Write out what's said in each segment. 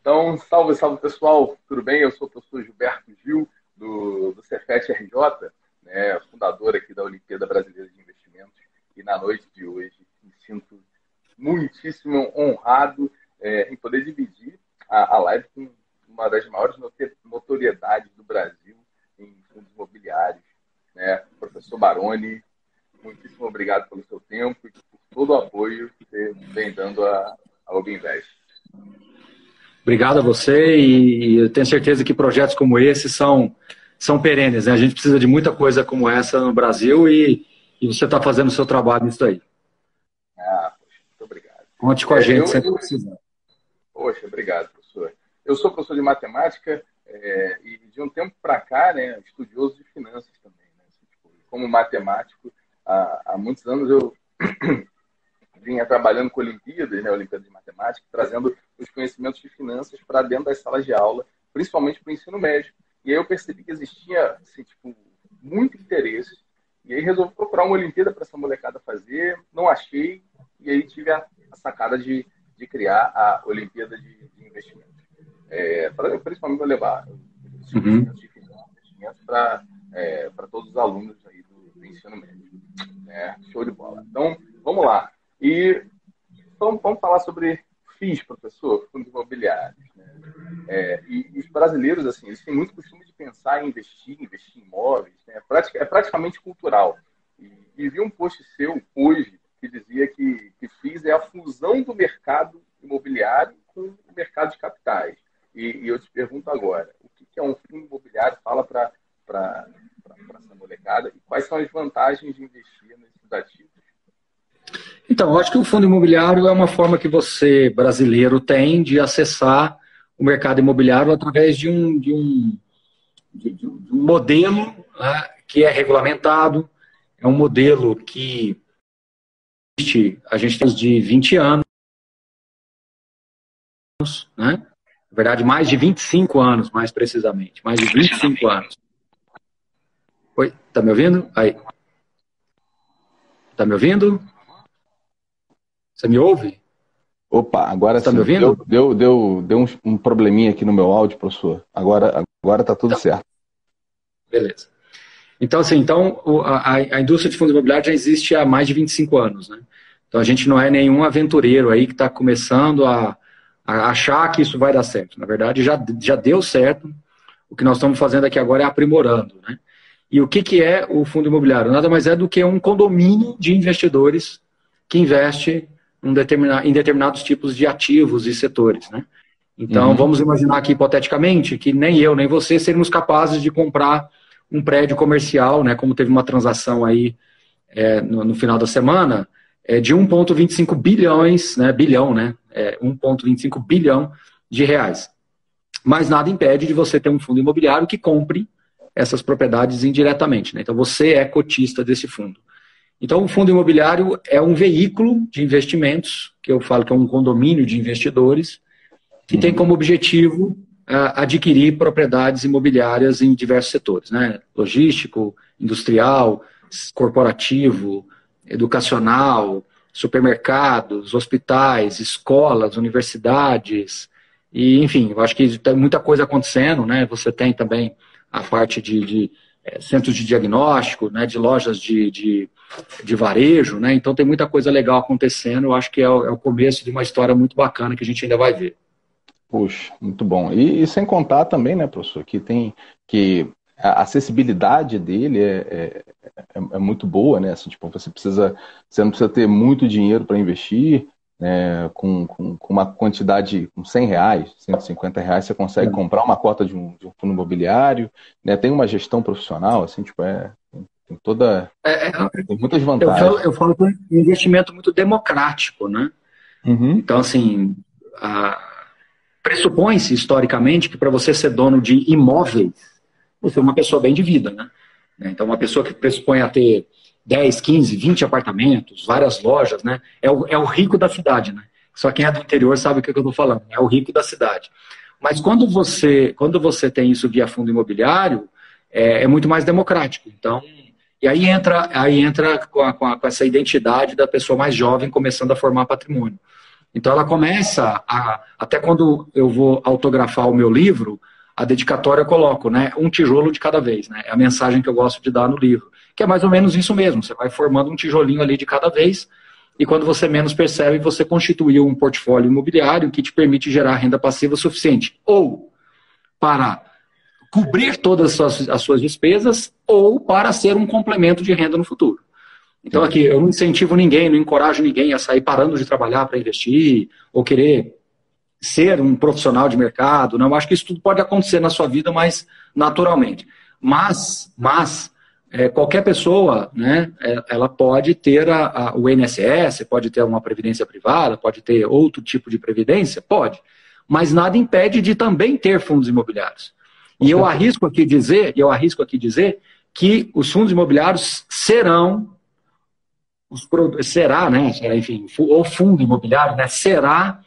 Então, salve, salve pessoal, tudo bem? Eu sou o professor Gilberto Gil, do Cefet RJ, né, fundador aqui da Olimpíada Brasileira de Investimentos, e na noite de hoje me sinto muitíssimo honrado em poder dividir a live com uma das maiores notoriedades do Brasil em fundos imobiliários, né, professor Baroni. Muitíssimo obrigado pelo seu tempo e por todo o apoio que você vem dando à Obinvest. Obrigado a você, e eu tenho certeza que projetos como esse são perenes, né? A gente precisa de muita coisa como essa no Brasil e você está fazendo o seu trabalho nisso daí. Poxa, muito obrigado. Conte com a gente sempre que precisar. Poxa, obrigado, professor. Eu sou professor de matemática e de um tempo para cá, né, estudioso de finanças também. Né? Como matemático, há muitos anos eu vinha trabalhando com Olimpíadas, né, Olimpíadas de Matemática, trazendo os conhecimentos de finanças para dentro das salas de aula, principalmente para o ensino médio. E aí eu percebi que existia assim, muito interesse. E aí resolvi procurar uma Olimpíada para essa molecada fazer, não achei, e aí tive a sacada de criar a Olimpíada de Investimentos. Principalmente para levar os conhecimentos de investimentos para todos os alunos aí do ensino médio. Show de bola. Então, vamos lá. E então, vamos falar sobre FIIs, professor, fundos imobiliários. Né? E os brasileiros, assim, eles têm muito costume de pensar em investir em imóveis. Né? É praticamente cultural. E vi um post seu hoje que dizia que FIIs é a fusão do mercado imobiliário com o mercado de capitais. E eu te pergunto agora, o que é um fundo imobiliário? Fala para essa molecada e quais são as vantagens de investir nesses ativos? Então, eu acho que o fundo imobiliário é uma forma que você, brasileiro, tem de acessar o mercado imobiliário através de um modelo, né, que é regulamentado, é um modelo que a gente tem de 20 anos, né? Na verdade, mais de 25 anos, mais precisamente, mais de 25 anos. Oi, tá me ouvindo? Aí. Tá me ouvindo? Você me ouve? Opa, agora tá sim. Me ouvindo? Deu um probleminha aqui no meu áudio, professor. Agora tá tudo certo. Beleza. Então, assim, a indústria de fundos imobiliários já existe há mais de 25 anos, né? Então, a gente não é nenhum aventureiro aí que está começando a achar que isso vai dar certo. Na verdade, já deu certo. O que nós estamos fazendo aqui agora é aprimorando, né? E o que é o fundo imobiliário? Nada mais é do que um condomínio de investidores que investe em determinados tipos de ativos e setores, né? Então, vamos imaginar aqui, hipoteticamente, que nem eu, nem você seríamos capazes de comprar um prédio comercial, né, como teve uma transação aí no final da semana, de 1,25 bilhões, né, 1,25 bilhão de reais. Mas nada impede de você ter um fundo imobiliário que compre essas propriedades indiretamente, né? Então, você é cotista desse fundo. Então, o fundo imobiliário é um veículo de investimentos, que eu falo que é um condomínio de investidores, que tem como objetivo adquirir propriedades imobiliárias em diversos setores, né? Logístico, industrial, corporativo, educacional, supermercados, hospitais, escolas, universidades, e, enfim, eu acho que tem muita coisa acontecendo, né? Você tem também a parte de centros de diagnóstico, né? De lojas de varejo, né? Então tem muita coisa legal acontecendo, eu acho que é o começo de uma história muito bacana que a gente ainda vai ver. Puxa, muito bom. E sem contar também, né, professor, que a acessibilidade dele é muito boa, né? Assim, tipo, você não precisa ter muito dinheiro para investir, né? Com uma quantidade, com R$100, R$150, você consegue comprar uma cota de um fundo imobiliário, né? Tem uma gestão profissional, assim, tipo, tem toda... tem muitas vantagens. Eu falo que é um investimento muito democrático, né? Então, assim, pressupõe-se historicamente que para você ser dono de imóveis, você é uma pessoa bem de vida, né? Então, uma pessoa que pressupõe a ter 10, 15, 20 apartamentos, várias lojas, né? É o rico da cidade, né? Só quem é do interior sabe o que eu estou falando, é o rico da cidade. Mas quando você tem isso via fundo imobiliário, é muito mais democrático. Então, e aí entra com essa identidade da pessoa mais jovem começando a formar patrimônio. Então ela começa até quando eu vou autografar o meu livro, a dedicatória eu coloco, né, um tijolo de cada vez, né, é a mensagem que eu gosto de dar no livro, que é mais ou menos isso mesmo, você vai formando um tijolinho ali de cada vez, e quando você menos percebe, você constituiu um portfólio imobiliário que te permite gerar renda passiva suficiente, ou para cobrir todas as suas despesas, ou para ser um complemento de renda no futuro. Então aqui, eu não incentivo ninguém, não encorajo ninguém a sair parando de trabalhar para investir, ou querer ser um profissional de mercado, não, eu acho que isso tudo pode acontecer na sua vida, mas naturalmente. Mas qualquer pessoa, né, ela pode ter o INSS, pode ter uma previdência privada, pode ter outro tipo de previdência, pode, mas nada impede de também ter fundos imobiliários. E eu arrisco aqui dizer que os fundos imobiliários o fundo imobiliário, né, será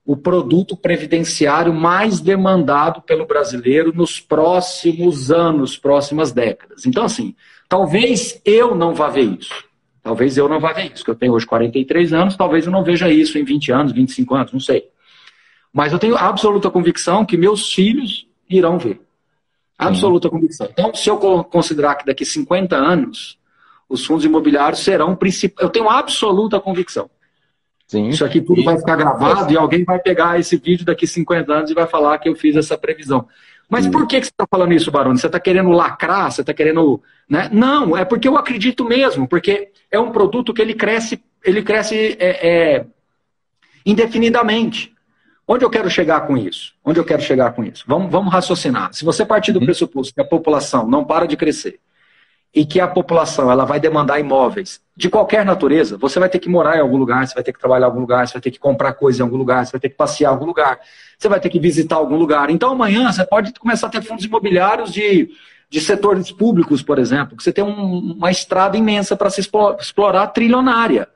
o produto previdenciário mais demandado pelo brasileiro nos próximos anos, próximas décadas. Então, assim, talvez eu não vá ver isso. Que eu tenho hoje 43 anos, talvez eu não veja isso em 20 anos, 25 anos, não sei. Mas eu tenho absoluta convicção que meus filhos irão ver. Absoluta convicção. Então, se eu considerar que daqui 50 anos os fundos imobiliários serão principais, eu tenho absoluta convicção. Sim. Isso aqui tudo vai ficar gravado e alguém vai pegar esse vídeo daqui 50 anos e vai falar que eu fiz essa previsão. Mas por que você está falando isso, Baroni? Você está querendo lacrar? Você está querendo... Né? Não, é porque eu acredito mesmo, porque é um produto que ele cresce indefinidamente. Onde eu quero chegar com isso? Vamos raciocinar. Se você partir do pressuposto que a população não para de crescer, e que a população ela vai demandar imóveis de qualquer natureza, você vai ter que morar em algum lugar, você vai ter que trabalhar em algum lugar, você vai ter que comprar coisa em algum lugar, você vai ter que passear em algum lugar, você vai ter que visitar algum lugar. Então amanhã você pode começar a ter fundos imobiliários de setores públicos, por exemplo, que você tem uma estrada imensa para se explorar, trilionária.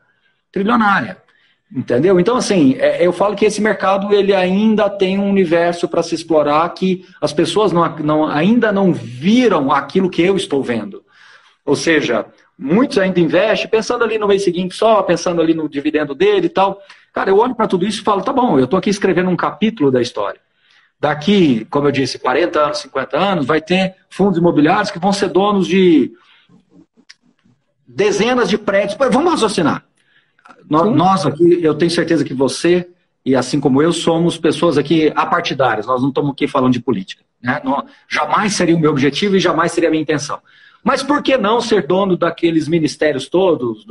Entendeu? Então, assim, eu falo que esse mercado ele ainda tem um universo para se explorar que as pessoas ainda não viram aquilo que eu estou vendo. Ou seja, muitos ainda investem pensando ali no mês seguinte só, pensando ali no dividendo dele e tal. Cara, eu olho para tudo isso e falo, tá bom, eu estou aqui escrevendo um capítulo da história. Daqui, como eu disse, 40 anos, 50 anos, vai ter fundos imobiliários que vão ser donos de dezenas de prédios. Vamos raciocinar. Nós aqui, eu tenho certeza que você, e assim como eu, somos pessoas aqui apartidárias. Nós não estamos aqui falando de política. Né? Jamais seria o meu objetivo e jamais seria a minha intenção. Mas por que não ser dono daqueles ministérios todos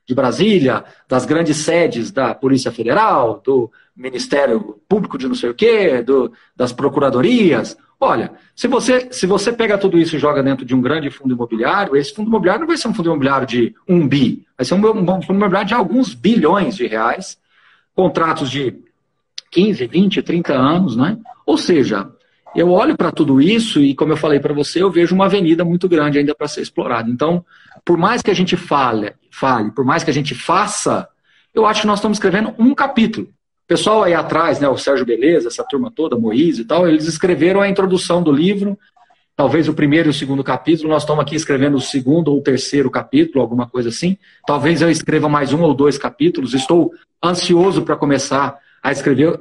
de Brasília, das grandes sedes da Polícia Federal, do Ministério Público de não sei o quê, das procuradorias? Olha, se você pega tudo isso e joga dentro de um grande fundo imobiliário, esse fundo imobiliário não vai ser um fundo imobiliário de 1 bi, vai ser um fundo imobiliário de alguns bilhões de reais, contratos de 15, 20, 30 anos, né? Ou seja, eu olho para tudo isso e, como eu falei para você, eu vejo uma avenida muito grande ainda para ser explorada. Então, por mais que a gente fale, por mais que a gente faça, eu acho que nós estamos escrevendo um capítulo. O pessoal aí atrás, né, o Sérgio Beleza, essa turma toda, Moisés e tal, eles escreveram a introdução do livro, talvez o primeiro e o segundo capítulo, nós estamos aqui escrevendo o segundo ou o terceiro capítulo, alguma coisa assim. Talvez eu escreva mais 1 ou 2 capítulos, estou ansioso para começar a escrever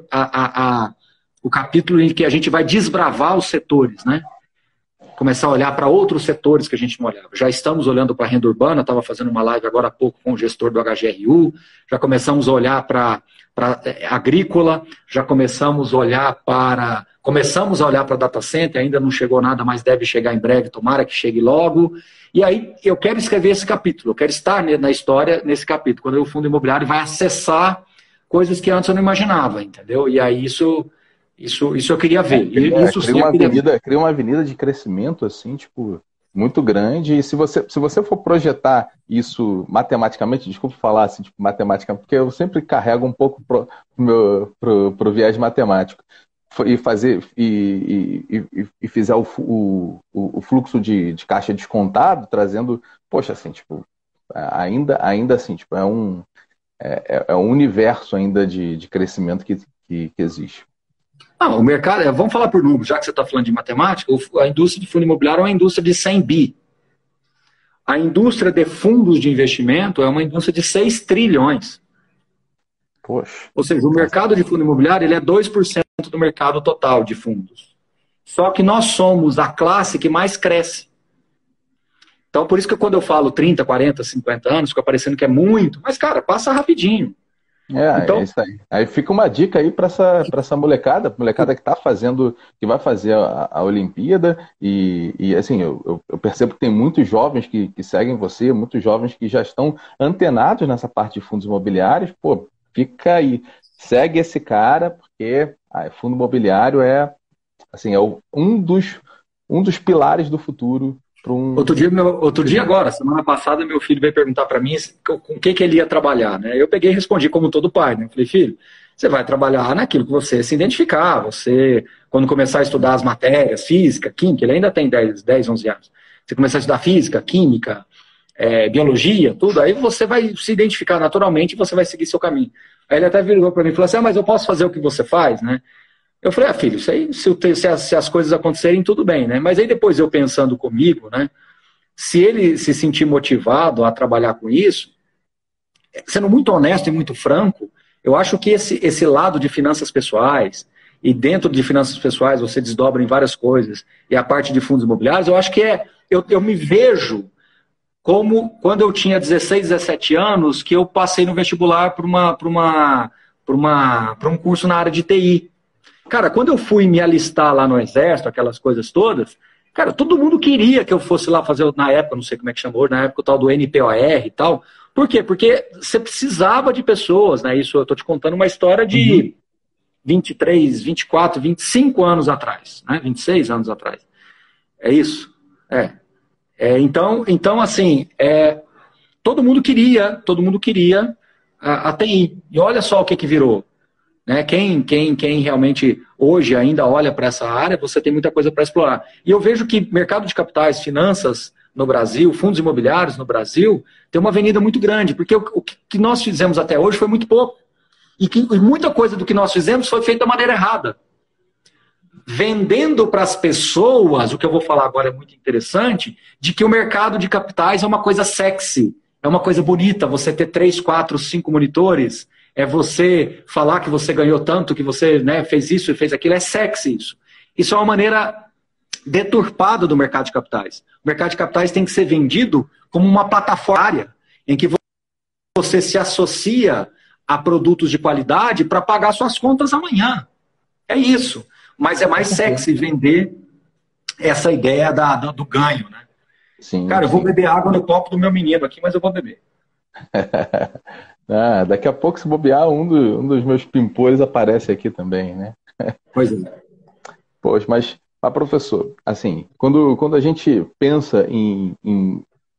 o capítulo em que a gente vai desbravar os setores, né? Começar a olhar para outros setores que a gente não olhava. Já estamos olhando para a renda urbana, estava fazendo uma live agora há pouco com o gestor do HGRU, já começamos a olhar para agrícola, já começamos a olhar para data center, ainda não chegou nada, mas deve chegar em breve, tomara que chegue logo. E aí eu quero escrever esse capítulo, eu quero estar na história nesse capítulo, quando o fundo imobiliário vai acessar coisas que antes eu não imaginava, entendeu? E aí isso eu queria ver. Cria uma avenida de crescimento, assim, tipo, muito grande. E se você for projetar isso matematicamente, desculpa falar assim, tipo, matemática, porque eu sempre carrego um pouco pro viés matemático. E fizer o fluxo de caixa descontado, trazendo, poxa, assim, tipo, ainda assim, tipo, é um universo ainda de crescimento que existe. O mercado, vamos falar por número, já que você está falando de matemática, a indústria de fundo imobiliário é uma indústria de 100 bi. A indústria de fundos de investimento é uma indústria de 6 trilhões. Poxa. Ou seja, o mercado de fundo imobiliário ele é 2% do mercado total de fundos. Só que nós somos a classe que mais cresce. Então, por isso que quando eu falo 30, 40, 50 anos, fica parecendo que é muito, mas, cara, passa rapidinho. Então, é isso aí. Aí fica uma dica aí para essa molecada que tá fazendo, que vai fazer a Olimpíada, e assim, eu percebo que tem muitos jovens que seguem você, muitos jovens que já estão antenados nessa parte de fundos imobiliários. Pô, fica aí, segue esse cara, porque fundo imobiliário assim, um dos pilares do futuro. Outro dia agora, semana passada, meu filho veio perguntar para mim com o que ele ia trabalhar, né? Eu peguei e respondi como todo pai, né? Eu falei, filho, você vai trabalhar naquilo que você se identificar, você, quando começar a estudar as matérias, física, química, ele ainda tem 10, 11 anos, você começar a estudar física, química, biologia, tudo, aí você vai se identificar naturalmente e você vai seguir seu caminho. Aí ele até virou para mim e falou assim, mas eu posso fazer o que você faz, né? Eu falei, filho, isso aí, se as coisas acontecerem, tudo bem, né? Mas aí depois eu pensando comigo, né? Se ele se sentir motivado a trabalhar com isso, sendo muito honesto e muito franco, eu acho que esse lado de finanças pessoais, e dentro de finanças pessoais você desdobra em várias coisas, e a parte de fundos imobiliários, eu acho que eu me vejo como quando eu tinha 16, 17 anos, que eu passei no vestibular para um curso na área de TI. Cara, quando eu fui me alistar lá no Exército, aquelas coisas todas, cara, todo mundo queria que eu fosse lá fazer, na época, não sei como é que chamou, na época o tal do NPOR e tal. Por quê? Porque você precisava de pessoas, né? Isso eu tô te contando uma história de 23, 24, 25 anos atrás, né? 26 anos atrás. É isso? Então assim, todo mundo queria a TI. E olha só o que virou. Né? Quem realmente hoje ainda olha para essa área, você tem muita coisa para explorar. E eu vejo que mercado de capitais, finanças no Brasil, fundos imobiliários no Brasil, tem uma avenida muito grande, porque o que nós fizemos até hoje foi muito pouco. E muita coisa do que nós fizemos foi feita da maneira errada. Vendendo para as pessoas, o que eu vou falar agora é muito interessante, de que o mercado de capitais é uma coisa sexy, é uma coisa bonita, você ter 3, 4, 5 monitores, é você falar que você ganhou tanto, que você, né, fez isso e fez aquilo, é sexy isso. Isso é uma maneira deturpada do mercado de capitais. O mercado de capitais tem que ser vendido como uma plataforma em que você se associa a produtos de qualidade para pagar suas contas amanhã. É isso. Mas é mais sexy vender essa ideia do ganho, né? Sim, cara, eu vou beber água no copo do meu menino aqui, mas eu vou beber. Daqui a pouco, se bobear, um dos meus pimpolhos aparece aqui também, né? Pois é. Poxa, mas professor, assim, quando a gente pensa em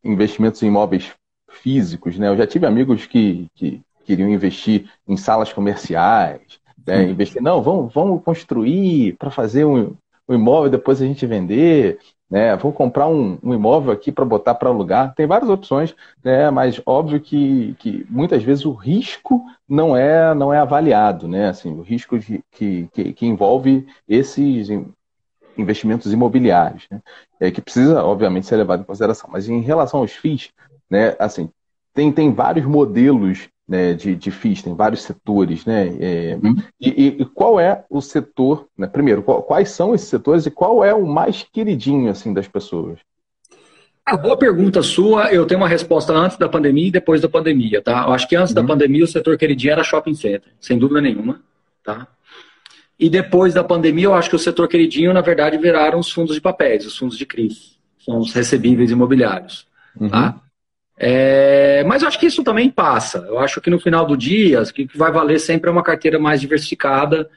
investimentos em imóveis físicos, né? Eu já tive amigos que queriam investir em salas comerciais, né? Investir, não, vamos construir para fazer um imóvel, depois a gente vender, né? Vou comprar um imóvel aqui para botar para alugar. Tem várias opções, né? Mas óbvio que muitas vezes o risco não é avaliado, né? Assim, o risco que envolve esses investimentos imobiliários, né? Que precisa, obviamente, ser levado em consideração. Mas em relação aos FIIs, né? Assim, tem vários modelos, né, de FIIs, tem vários setores, né? E qual é o setor, né? Primeiro, quais são esses setores e qual é o mais queridinho, assim, das pessoas? Boa pergunta sua. Eu tenho uma resposta antes da pandemia e depois da pandemia, tá? Eu acho que antes da pandemia o setor queridinho era shopping center, sem dúvida nenhuma, tá? E depois da pandemia eu acho que o setor queridinho, na verdade, viraram os fundos de papéis, os fundos de CRIs, são os recebíveis imobiliários, tá? Mas eu acho que isso também passa. Eu acho que no final do dia, o que vai valer sempre é uma carteira mais diversificada,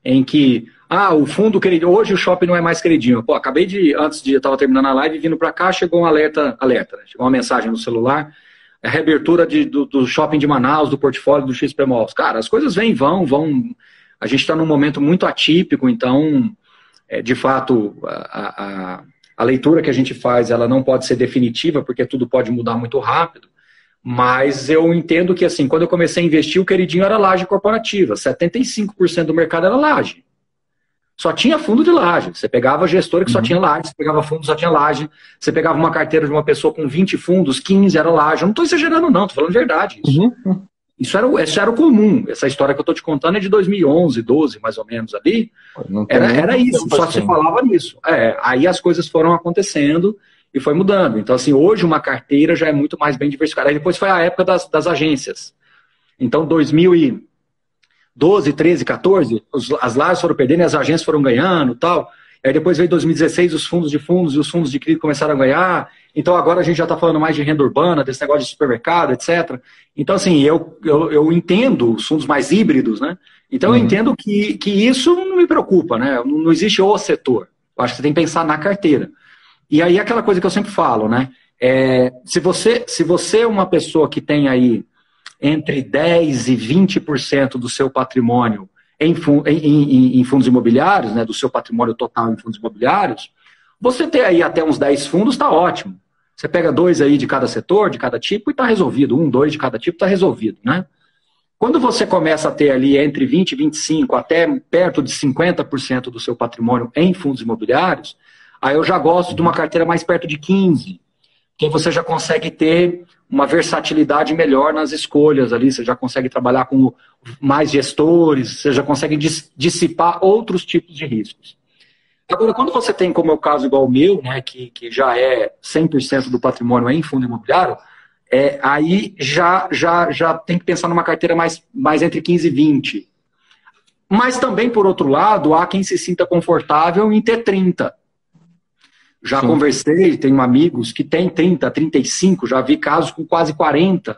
em que, o fundo queridinho, hoje o shopping não é mais queridinho. Pô, eu estava terminando a live, vindo para cá, chegou um alerta, né? Chegou uma mensagem no celular, a reabertura do shopping de Manaus, do portfólio do XP Malls. Cara, as coisas vêm e vão. A gente está num momento muito atípico, então, de fato, a leitura que a gente faz, ela não pode ser definitiva, porque tudo pode mudar muito rápido, mas eu entendo que, assim, quando eu comecei a investir, o queridinho era laje corporativa, 75% do mercado era laje. Só tinha fundo de laje. Você pegava gestora que só tinha laje, você pegava fundo que só tinha laje, você pegava uma carteira de uma pessoa com 20 fundos, 15 era laje. Eu não estou exagerando não, estou falando verdade isso. Isso era o comum. Essa história que eu estou te contando é de 2011, 12, mais ou menos ali. Era isso, só se falava nisso. Aí as coisas foram acontecendo e foi mudando. Então, assim, hoje uma carteira já é muito mais bem diversificada. Aí depois foi a época das agências. Então, 2012, 13, 14, as lajes foram perdendo e as agências foram ganhando e tal. Aí depois veio 2016, os fundos de fundos e os fundos de CRI começaram a ganhar. Então agora a gente já está falando mais de renda urbana, desse negócio de supermercado, etc. Então, assim, eu entendo os fundos mais híbridos, né? Então eu entendo que isso não me preocupa, né? Não existe o setor. Eu acho que você tem que pensar na carteira. E aí aquela coisa que eu sempre falo, né? Se você é uma pessoa que tem aí entre 10% e 20% do seu patrimônio em fundos imobiliários, né, do seu patrimônio total em fundos imobiliários, você ter aí até uns 10 fundos está ótimo. Você pega 2 aí de cada setor, de cada tipo, e está resolvido. 1, 2 de cada tipo está resolvido, né? Quando você começa a ter ali entre 20% e 25%, até perto de 50% do seu patrimônio em fundos imobiliários, aí eu já gosto de uma carteira mais perto de 15%, porque você já consegue ter uma versatilidade melhor nas escolhas ali, você já consegue trabalhar com mais gestores, você já consegue dissipar outros tipos de riscos. Agora, quando você tem, como é o caso igual o meu, né, que já é 100% do patrimônio em fundo imobiliário, aí já tem que pensar numa carteira mais entre 15 e 20. Mas também, por outro lado, há quem se sinta confortável em ter 30. Já Sim. Conversei, tenho amigos que têm 30, 35, já vi casos com quase 40,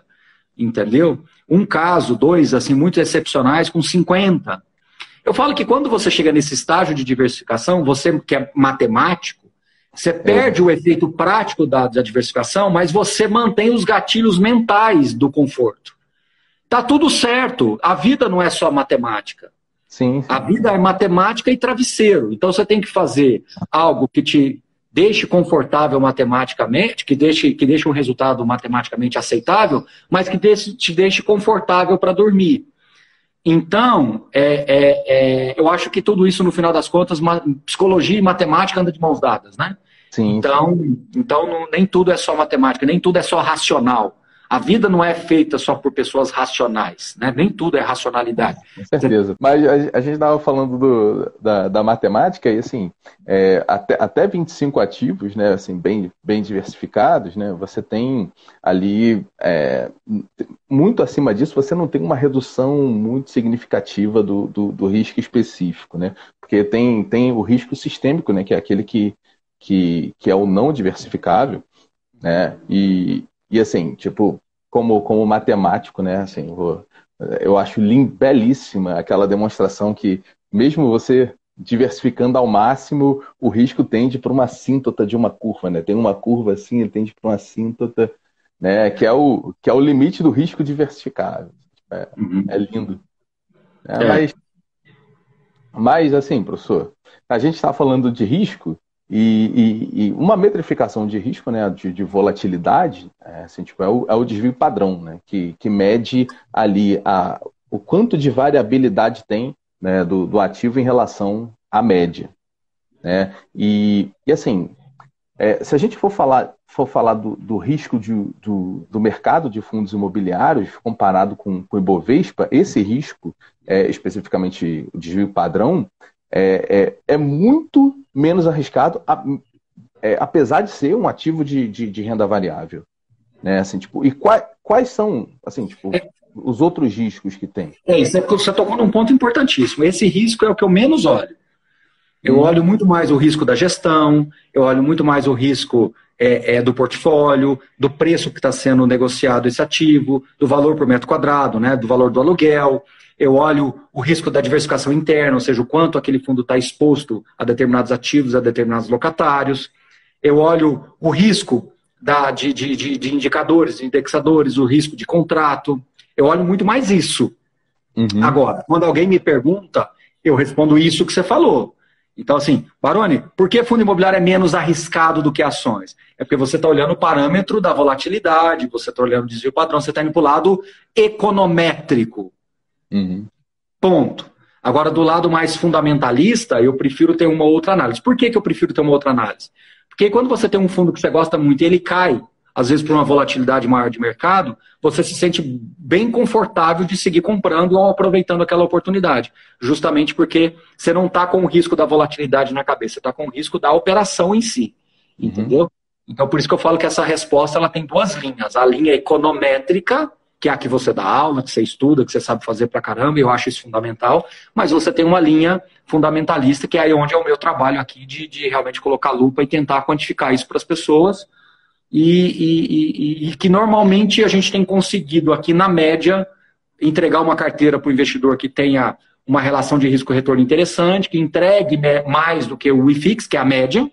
entendeu? Um caso, 2, assim, muito excepcionais, com 50. Eu falo que quando você chega nesse estágio de diversificação, você que é matemático, você perde o efeito prático da diversificação, mas você mantém os gatilhos mentais do conforto. Tá tudo certo, a vida não é só matemática. Sim. A vida é matemática e travesseiro. Então você tem que fazer algo que te deixe confortável matematicamente, que deixe um resultado matematicamente aceitável, mas que te deixe confortável para dormir. Então, eu acho que tudo isso, no final das contas, psicologia e matemática andam de mãos dadas, né? Sim. Então nem tudo é só matemática, nem tudo é só racional. A vida não é feita só por pessoas racionais, né? Nem tudo é racionalidade. Com certeza. Mas a gente estava falando da matemática e, assim, até 25 ativos, né, assim, bem diversificados, né, você tem ali, muito acima disso, você não tem uma redução muito significativa do risco específico, né? Porque tem o risco sistêmico, né, que é aquele que é o não diversificável, né? E assim, tipo, como matemático, né, assim, eu acho belíssima aquela demonstração que, mesmo você diversificando ao máximo, o risco tende para uma assíntota de uma curva, né? Tem uma curva assim, ele tende para uma assíntota, né, que é o limite do risco diversificável. É lindo. Mas, assim, professor, a gente está falando de risco, e uma metrificação de risco, né, de volatilidade, assim, tipo, é o desvio padrão, né, que mede ali o quanto de variabilidade tem, né, do ativo em relação à média, né? E assim, se a gente for falar do risco do mercado de fundos imobiliários comparado com o Ibovespa, esse risco, especificamente o desvio padrão, é muito menos arriscado, apesar de ser um ativo de renda variável, né? Assim, tipo, e quais são, assim, tipo, os outros riscos que tem? Você tocou num ponto importantíssimo. Esse risco é o que eu menos olho. Eu olho muito mais o risco da gestão, eu olho muito mais o risco do portfólio, do preço que está sendo negociado esse ativo, do valor por metro quadrado, né, do valor do aluguel. Eu olho o risco da diversificação interna, ou seja, o quanto aquele fundo está exposto a determinados ativos, a determinados locatários. Eu olho o risco de indicadores, de indexadores, o risco de contrato. Eu olho muito mais isso. Agora, quando alguém me pergunta, eu respondo isso que você falou. Então, assim, Baroni, por que fundo imobiliário é menos arriscado do que ações? É porque você está olhando o parâmetro da volatilidade, você está olhando o desvio padrão, você está indo para o lado econométrico. Ponto. Agora, do lado mais fundamentalista, eu prefiro ter uma outra análise. Por que eu prefiro ter uma outra análise? Porque quando você tem um fundo que você gosta muito e ele cai, às vezes por uma volatilidade maior de mercado, você se sente bem confortável de seguir comprando ou aproveitando aquela oportunidade. Justamente porque você não está com o risco da volatilidade na cabeça, você está com o risco da operação em si. Entendeu? Então, por isso que eu falo que essa resposta ela tem duas linhas. A linha econométrica, que é a que você dá aula, que você estuda, que você sabe fazer pra caramba, e eu acho isso fundamental. Mas você tem uma linha fundamentalista, que é aí onde é o meu trabalho aqui, de realmente colocar lupa e tentar quantificar isso para as pessoas. E que normalmente a gente tem conseguido aqui, na média, entregar uma carteira para o investidor que tenha uma relação de risco-retorno interessante, que entregue mais do que o IFIX, que é a média,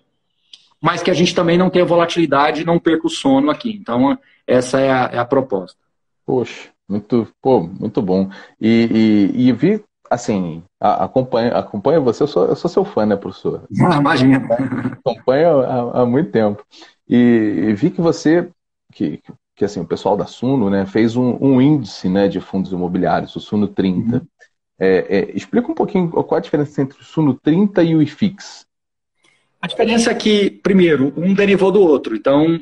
mas que a gente também não tenha volatilidade e não perca o sono aqui. Então, essa é a proposta. Poxa, muito bom. E vi, assim, acompanha você, eu sou seu fã, né, professor? Imagina. Acompanho há muito tempo. E vi que você, que assim, o pessoal da Suno, né, fez um índice, né, de fundos imobiliários, o Suno 30. Explica um pouquinho qual a diferença entre o Suno 30 e o IFIX. A diferença é que, primeiro, um derivou do outro. Então,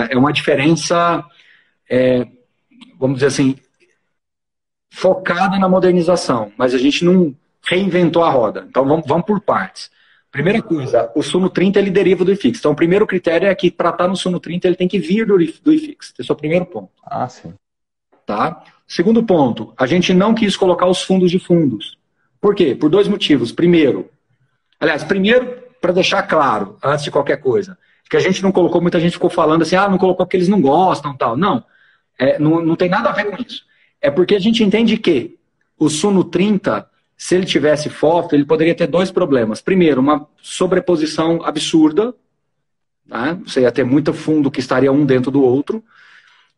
é uma diferença, vamos dizer assim, focada na modernização. Mas a gente não reinventou a roda. Então, vamos por partes. Primeira coisa, o Suno 30 ele deriva do IFIX. Então, o primeiro critério é que para estar no Suno 30 ele tem que vir do IFIX. Esse é o primeiro ponto. Ah, sim. Tá? Segundo ponto, a gente não quis colocar os fundos de fundos. Por quê? Por dois motivos. Primeiro, para deixar claro, antes de qualquer coisa, que a gente não colocou, muita gente ficou falando assim, não colocou porque eles não gostam, tal. Não, não tem nada a ver com isso. É porque a gente entende que o Suno 30, se ele tivesse FOF, ele poderia ter dois problemas. Primeiro, uma sobreposição absurda, tá? Você ia ter muito fundo que estaria um dentro do outro.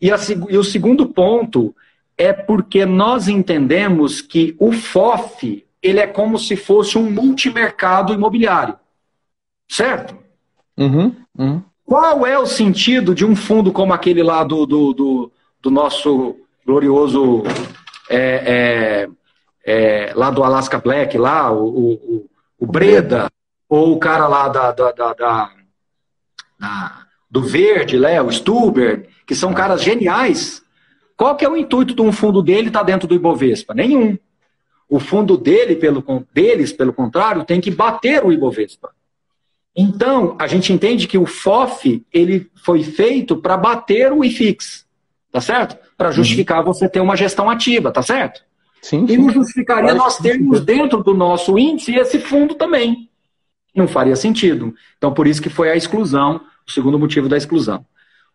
E o segundo ponto é porque nós entendemos que o FOF, ele é como se fosse um multimercado imobiliário. Certo? Qual é o sentido de um fundo como aquele lá do nosso glorioso lá do Alaska Black, lá, o Breda, ou o cara lá do Verde, o Stuber, que são caras geniais. Qual que é o intuito de um fundo dele estar dentro do Ibovespa? Nenhum. O fundo deles, pelo contrário, tem que bater o Ibovespa. Então, a gente entende que o FOF ele foi feito para bater o IFIX, tá certo? Para justificar você ter uma gestão ativa, tá certo? Sim. E não justificaria nós termos dentro do nosso índice esse fundo também. Não faria sentido. Então, por isso que foi a exclusão, o segundo motivo da exclusão.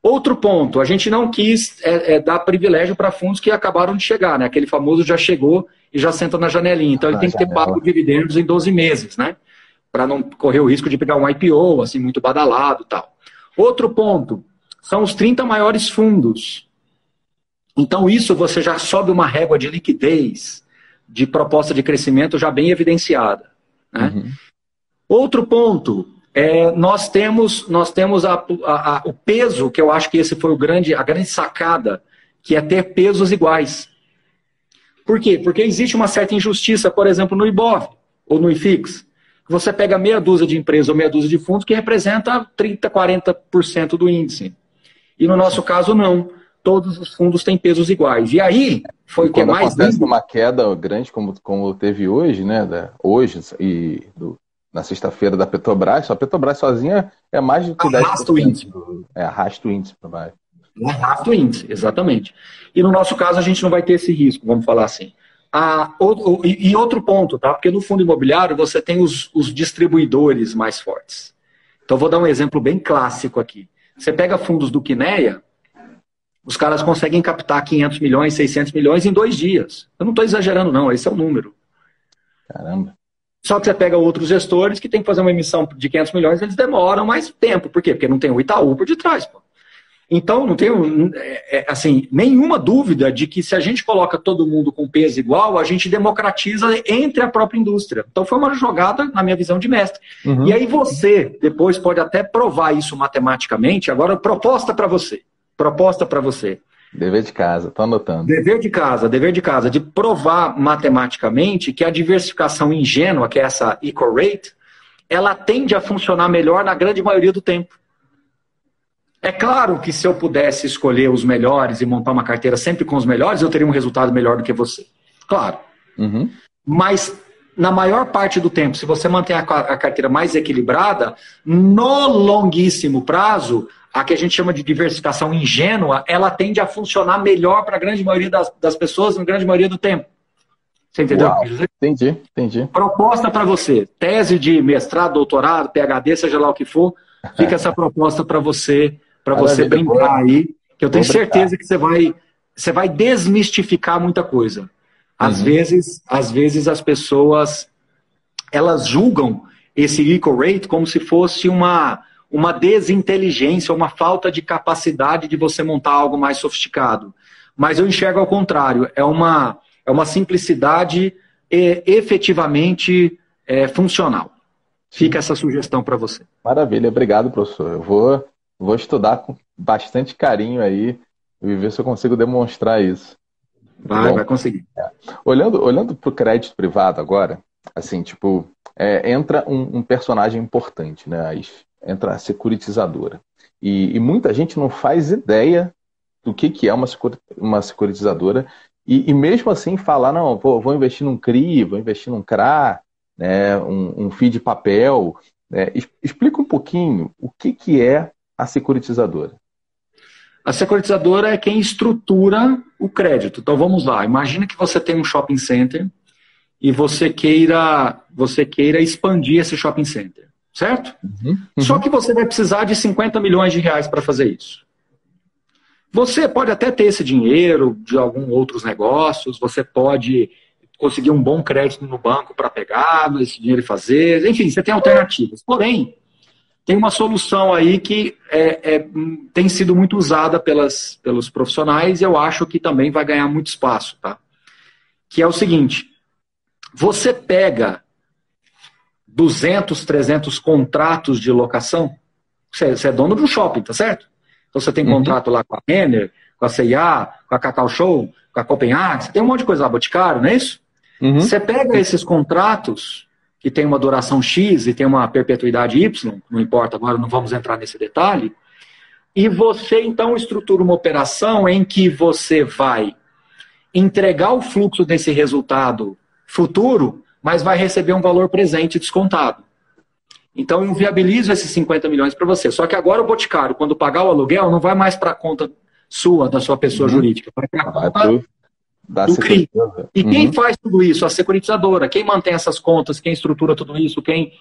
Outro ponto, a gente não quis dar privilégio para fundos que acabaram de chegar, né? Aquele famoso já chegou e já senta na janelinha. Então, ele tem que ter pago dividendos em 12 meses, né? Para não correr o risco de pegar um IPO, assim, muito badalado e tal. Outro ponto, são os 30 maiores fundos. Então, isso você já sobe uma régua de liquidez, de proposta de crescimento já bem evidenciada. Né? Outro ponto, nós temos o peso, que eu acho que esse foi a grande sacada, que é ter pesos iguais. Por quê? Porque existe uma certa injustiça, por exemplo, no IBOV ou no IFIX. Você pega meia dúzia de empresas ou meia dúzia de fundos que representa 30%, 40% do índice. E no nosso caso, não. Todos os fundos têm pesos iguais. E aí, foi o que é mais... Quando acontece uma queda grande como teve hoje, né? Hoje e na sexta-feira da Petrobras, a Petrobras sozinha é mais de 10%. Arrasta o índice. Arrasta o índice para baixo. Arrasta o índice, exatamente. E no nosso caso, a gente não vai ter esse risco, vamos falar assim. E outro ponto, tá? Porque no fundo imobiliário você tem os distribuidores mais fortes. Então, vou dar um exemplo bem clássico aqui. Você pega fundos do Quineia, os caras conseguem captar 500 milhões, 600 milhões em 2 dias. Eu não estou exagerando, não. Esse é o número. Caramba. Só que você pega outros gestores que tem que fazer uma emissão de 500 milhões, eles demoram mais tempo. Por quê? Porque não tem o Itaú por detrás, pô. Então, não tenho assim, nenhuma dúvida de que se a gente coloca todo mundo com peso igual, a gente democratiza entre a própria indústria. Então, foi uma jogada, na minha visão, de mestre. E aí você, depois, pode até provar isso matematicamente. Agora, proposta para você. Dever de casa, estou anotando. Dever de casa, de provar matematicamente que a diversificação ingênua, que é essa equal rate, ela tende a funcionar melhor na grande maioria do tempo. É claro que se eu pudesse escolher os melhores e montar uma carteira sempre com os melhores, eu teria um resultado melhor do que você. Claro. Uhum. Mas, na maior parte do tempo, se você mantém a carteira mais equilibrada, no longuíssimo prazo, a que a gente chama de diversificação ingênua, ela tende a funcionar melhor para a grande maioria das pessoas, na grande maioria do tempo. Você entendeu? Uau, entendi. Proposta para você. Tese de mestrado, doutorado, PhD, seja lá o que for, fica essa proposta para você brincar aí, que eu tenho certeza que você vai desmistificar muita coisa. Às vezes as pessoas, elas julgam esse equal rate como se fosse uma desinteligência, uma falta de capacidade de você montar algo mais sofisticado. Mas eu enxergo ao contrário, é uma simplicidade efetivamente funcional. Fica essa sugestão para você. Maravilha, obrigado, professor. Eu vou estudar com bastante carinho aí e ver se eu consigo demonstrar isso. Vai conseguir. Olhando para o crédito privado agora, assim, tipo, entra um personagem importante, né? Aí entra a securitizadora. E muita gente não faz ideia do que é uma securitizadora e mesmo assim falar, não, vou investir num CRI, vou investir num CRA, né, um FII de papel. Né? Explica um pouquinho o que é a securitizadora. A securitizadora é quem estrutura o crédito. Então vamos lá, imagina que você tem um shopping center e você queira expandir esse shopping center, certo? Uhum. Só que você vai precisar de 50 milhões de reais para fazer isso. Você pode até ter esse dinheiro de alguns outros negócios, você pode conseguir um bom crédito no banco para pegar esse dinheiro e fazer, enfim, você tem alternativas. Porém, tem uma solução aí que tem sido muito usada pelos profissionais e eu acho que também vai ganhar muito espaço, tá? Que é o seguinte, você pega 200, 300 contratos de locação, você é dono de um shopping, tá certo? Então você tem contrato lá com a Renner, com a C&A, com a Cacau Show, com a Copenhague, você tem um monte de coisa lá, Boticário, não é isso? Você pega esses contratos que tem uma duração X e tem uma perpetuidade Y, não importa, agora não vamos entrar nesse detalhe, e você então estrutura uma operação em que você vai entregar o fluxo desse resultado futuro, mas vai receber um valor presente descontado. Então eu viabilizo esses 50 milhões para você. Só que agora o Boticário, quando pagar o aluguel, não vai mais para a conta sua, da sua pessoa jurídica, vai para a conta do CRI. E quem faz tudo isso? A securitizadora. Quem mantém essas contas, quem estrutura tudo isso, quem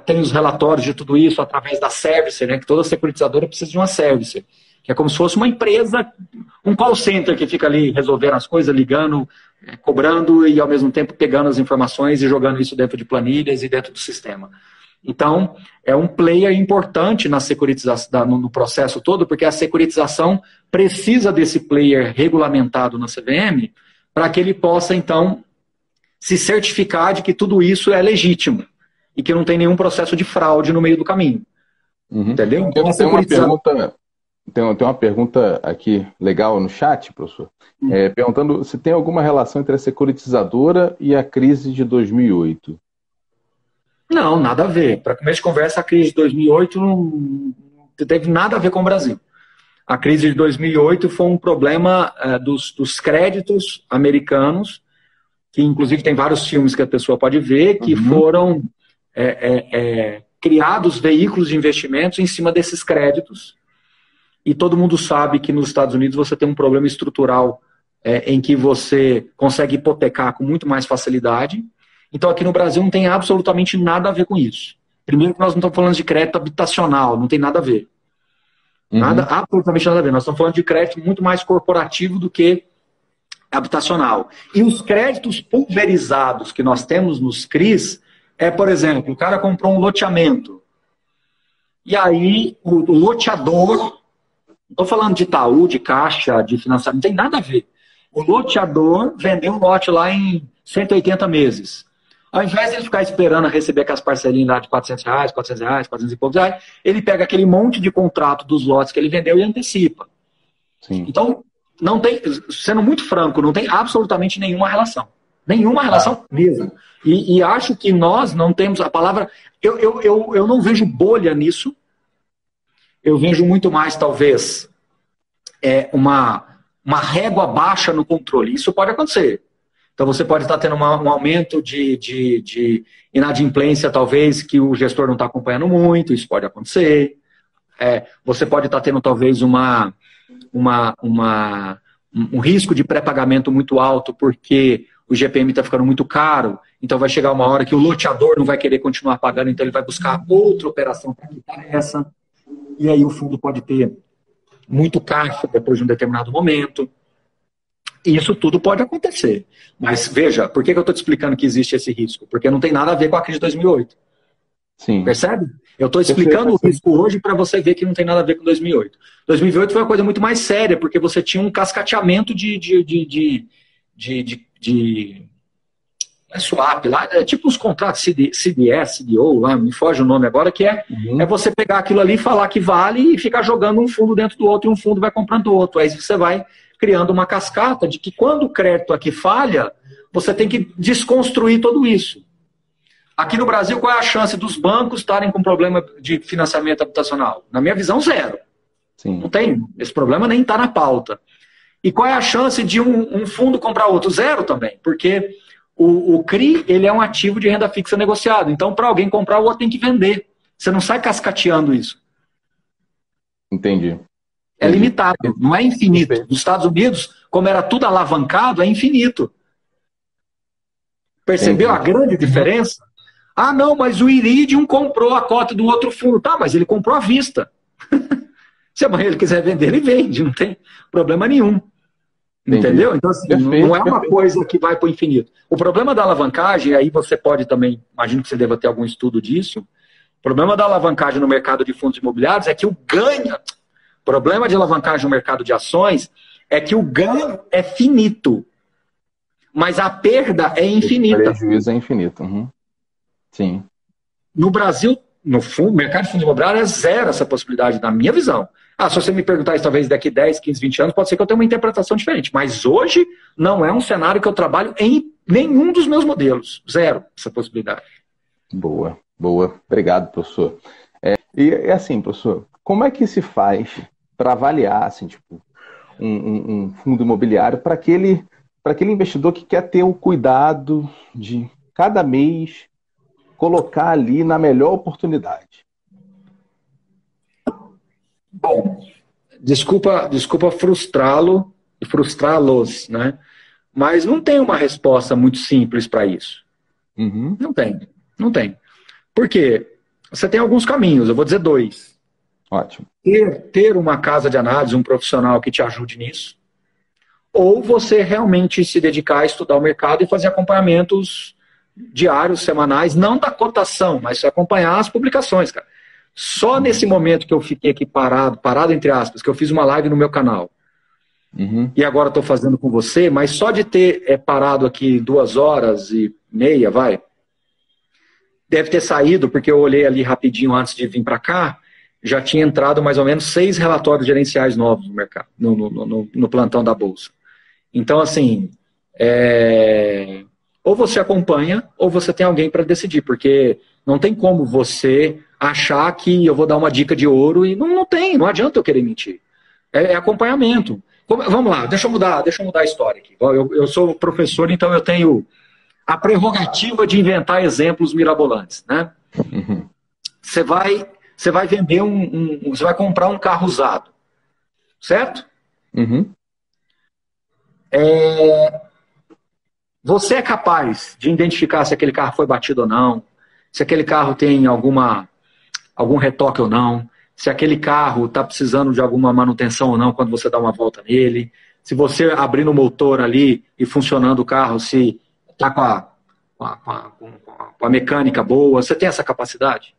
tem os relatórios de tudo isso através da servicer, né? Que toda securitizadora precisa de uma servicer, que é como se fosse uma empresa, um call center que fica ali resolvendo as coisas, ligando, cobrando e ao mesmo tempo pegando as informações e jogando isso dentro de planilhas e dentro do sistema. Então, é um player importante na securitização, no processo todo, porque a securitização precisa desse player regulamentado na CVM para que ele possa, então, se certificar de que tudo isso é legítimo e que não tem nenhum processo de fraude no meio do caminho. Entendeu? Então, tem uma pergunta aqui legal no chat, professor, perguntando se tem alguma relação entre a securitizadora e a crise de 2008. Não, nada a ver. Para começo de conversa, a crise de 2008 não teve nada a ver com o Brasil. A crise de 2008 foi um problema dos créditos americanos, que inclusive tem vários filmes que a pessoa pode ver, que foram criados veículos de investimentos em cima desses créditos. E todo mundo sabe que nos Estados Unidos você tem um problema estrutural em que você consegue hipotecar com muito mais facilidade. Então, aqui no Brasil não tem absolutamente nada a ver com isso. Primeiro que nós não estamos falando de crédito habitacional, não tem nada a ver. Absolutamente nada a ver. Nós estamos falando de crédito muito mais corporativo do que habitacional. E os créditos pulverizados que nós temos nos CRIs por exemplo, o cara comprou um loteamento. E aí, o loteador, não estou falando de Itaú, de Caixa, de financiamento, não tem nada a ver. O loteador vendeu um lote lá em 180 meses. Ao invés de ele ficar esperando a receber aquelas parcelinhas lá de R$400, R$400, 400 e poucos reais, ele pega aquele monte de contrato dos lotes que ele vendeu e antecipa. Sim. Então, não tem, sendo muito franco, não tem absolutamente nenhuma relação. Nenhuma relação mesmo. E acho que nós não temos a palavra... Eu não vejo bolha nisso. eu vejo muito mais, talvez, uma régua baixa no controle. Isso pode acontecer. Então, você pode estar tendo um aumento de inadimplência, talvez, que o gestor não está acompanhando muito, isso pode acontecer. Você pode estar tendo, talvez, um risco de pré-pagamento muito alto, porque o GPM está ficando muito caro, então vai chegar uma hora que o loteador não vai querer continuar pagando, então ele vai buscar outra operação para quitar essa, e aí o fundo pode ter muito caixa depois de um determinado momento. Isso tudo pode acontecer. Mas veja, por que eu estou te explicando que existe esse risco? Porque não tem nada a ver com a crise de 2008. Sim. Percebe? Eu estou explicando o risco hoje para você ver que não tem nada a ver com 2008. 2008 foi uma coisa muito mais séria, porque você tinha um cascateamento de swap lá, tipo os contratos CDS, CDO, lá, me foge o nome agora, que é você pegar aquilo ali, falar que vale e ficar jogando um fundo dentro do outro e um fundo vai comprando o outro. Aí você vai criando uma cascata de que quando o crédito aqui falha, você tem que desconstruir tudo isso. Aqui no Brasil, qual é a chance dos bancos estarem com problema de financiamento habitacional? Na minha visão, zero. Sim. Não tem. Esse problema nem está na pauta. E qual é a chance de um fundo comprar outro? Zero também. Porque o CRI, ele é um ativo de renda fixa negociado. Então, para alguém comprar, o outro tem que vender. Você não sai cascateando isso. Entendi. É limitado, não é infinito. Nos Estados Unidos, como era tudo alavancado, é infinito. Percebeu a grande diferença? Ah, não, mas o Iridium comprou a cota do outro fundo. Tá, mas ele comprou à vista. Se amanhã ele quiser vender, ele vende, não tem problema nenhum. Entendi. Entendeu? Então, assim, não é uma coisa que vai para o infinito. O problema da alavancagem, aí você pode também, imagino que você deva ter algum estudo disso, o problema da alavancagem no mercado de fundos imobiliários é que o problema de alavancagem no mercado de ações é que o ganho é finito, mas a perda é infinita. O prejuízo é infinito. Uhum. Sim. No Brasil, no mercado de fundos imobiliários, é zero essa possibilidade, na minha visão. Se você me perguntar isso talvez daqui 10, 15, 20 anos, pode ser que eu tenha uma interpretação diferente. Mas hoje não é um cenário que eu trabalho em nenhum dos meus modelos. Zero essa possibilidade. Boa, boa. Obrigado, professor. E assim, professor, como é que se faz para avaliar assim, tipo, um fundo imobiliário para aquele investidor que quer ter o cuidado de cada mês colocar ali na melhor oportunidade? Bom, desculpa frustrá-lo e frustrá-los, né? Mas não tem uma resposta muito simples para isso. Uhum. Não tem. Por quê? Você tem alguns caminhos, eu vou dizer 2. Ótimo. Ter uma casa de análise, um profissional que te ajude nisso, ou você realmente se dedicar a estudar o mercado e fazer acompanhamentos diários, semanais, não da cotação, mas acompanhar as publicações, cara. Só nesse momento que eu fiquei aqui parado entre aspas, que eu fiz uma live no meu canal, e agora estou fazendo com você, mas só de ter parado aqui 2h30, deve ter saído, porque eu olhei ali rapidinho antes de vir para cá, já tinha entrado mais ou menos 6 relatórios gerenciais novos no mercado, no plantão da Bolsa. Então, assim, ou você acompanha, ou você tem alguém para decidir, porque não tem como você achar que eu vou dar uma dica de ouro e não não adianta eu querer mentir. É acompanhamento. Vamos lá, deixa eu mudar a história aqui. Eu sou professor, então eu tenho a prerrogativa de inventar exemplos mirabolantes, né? Você vai vender você vai comprar um carro usado, certo? Você é capaz de identificar se aquele carro foi batido ou não, se aquele carro tem algum retoque ou não, se aquele carro está precisando de alguma manutenção ou não quando você dá uma volta nele, se você abrindo o motor ali e funcionando o carro, se está com a mecânica boa, você tem essa capacidade?